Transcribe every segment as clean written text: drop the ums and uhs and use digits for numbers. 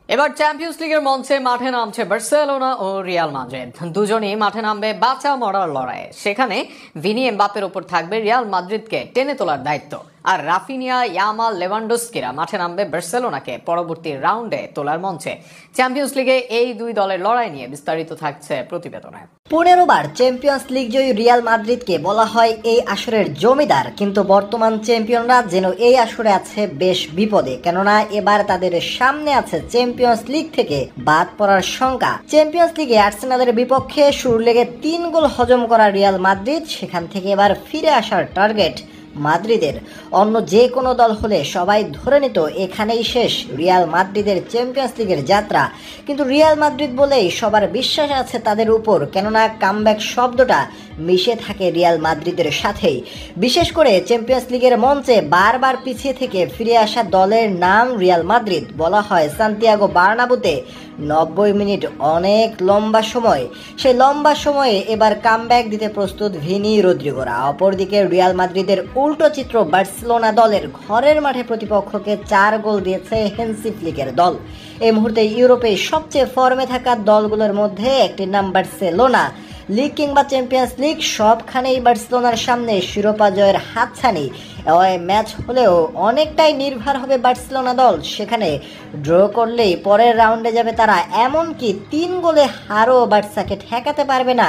এবার চ্যাম্পিয়ন্স লিগের মঞ্চে মাঠে নামছে বার্সেলোনা ও রিয়াল মাদ্রিদ। দুজনেই মাঠে নামবে বাঁচা মরার লড়াইয়ে। সেখানে ভিনি এমবাপ্পের ওপর থাকবে রিয়াল মাদ্রিদকে টেনে তোলার দায়িত্ব, আর রাফিনিয়া, ইয়ামাল, লেভানডস্কিরা মাঠে নামবে বার্সেলোনাকে পরবর্তী রাউন্ডে তোলার মঞ্চে। চ্যাম্পিয়ন্স লিগে এই দুই দলের লড়াই নিয়ে বিস্তারিত থাকছে প্রতিবেদনে। 15 বার চ্যাম্পিয়ন্স লিগ জয়ী রিয়াল মাদ্রিদকে বলা হয় এই আসরের জমিদার, কিন্তু বর্তমান চ্যাম্পিয়নরা যেন এই আসরে আছে বেশ বিপদে, কেননা এবার তাদের সামনে আছে চ্যাম্পিয়ন্স লিগ থেকে বাদ পড়ার শঙ্কা। চ্যাম্পিয়ন্স লিগে আর্সেনালের বিপক্ষে শুরুর লেগে 3 গোল হজম করা রিয়াল মাদ্রিদ, সেখান থেকে এবার ফিরে আসার টার্গেট মাদ্রিদের। অন্য যে কোনো দল হলে সবাই ধরে নিত এখানেই শেষ রিয়াল মাদ্রিদের চ্যাম্পিয়ন্স লিগের যাত্রা, কিন্তু রিয়াল মাদ্রিদ বলেই সবার বিশ্বাস আছে তাদের উপর, কেননা কামব্যাক শব্দটা মিশে থাকে রিয়াল মাদ্রিদের সাথেই। বিশেষ করে চ্যাম্পিয়ন্স লিগের মঞ্চে বারবার পিছিয়ে থেকে ফিরে আসা দলের নাম রিয়াল মাদ্রিদ। বলা হয় সান্তিয়াগো বার্নাব্যুতে 90 মিনিট অনেক লম্বা সময়, সেই লম্বা সময়ে এবার কামব্যাক দিতে প্রস্তুত ভিনি, রদ্রিগোরা। অপরদিকে রিয়াল মাদ্রিদের উল্টো চিত্র বার্সেলোনা দলের। ঘরের মাঠে প্রতিপক্ষকে 4 গোল দিয়েছে হেন্সি ফ্লিকের দল। এই মুহূর্তে ইউরোপে সবচেয়ে ফর্মে থাকা দলগুলোর মধ্যে একটি নাম বার্সেলোনা। লিগ কিংবা চ্যাম্পিয়ন্স লিগ সবখানেই বার্সেলোনার সামনে শিরোপা জয়ের হাতছানি। ম্যাচ হলেও অনেকটাই নির্ভর হবে বার্সেলোনা দল। সেখানে ড্র করলেই পরের রাউন্ডে যাবে তারা, এমনকি 3 গোলে হারও বার্সাকে ঠেকাতে পারবে না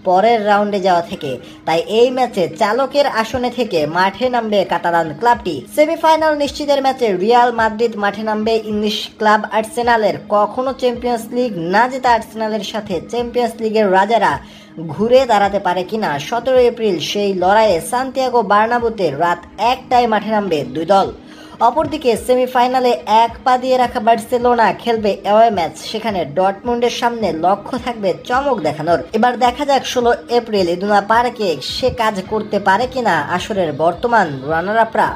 পরের রাউন্ডে যাওয়া থেকে। তাই এই ম্যাচে চালকের আসনে থেকে মাঠে নামবে কাতালান ক্লাবটি। সেমিফাইনাল নিশ্চিতের ম্যাচে রিয়াল মাদ্রিদ মাঠে নামবে ইংলিশ ক্লাব আর্সেনালের। কখনো চ্যাম্পিয়ন্স লিগ না জেতা আর্সেনালের সাথে চ্যাম্পিয়ন্স লিগের রাজারা ঘুরে দাঁড়াতে পারে কিনা 17 এপ্রিল সেই লড়াইয়ে সান্তিয়াগো বার্নাব্যুতে রাত 1টায় মাঠে নামবে দুই দল। অপরদিকে সেমিফাইনালে 1 পা দিয়ে রাখা বার্সেলোনা খেলবে অ্যাওয়ে ম্যাচ। সেখানে ডর্টমুন্ডের সামনে লক্ষ্য থাকবে চমক দেখানোর। এবার দেখা যাক 16 এপ্রিল ইদুনা পার্কে সে কাজ করতে পারে কিনা আসরের বর্তমান রানার আপরা।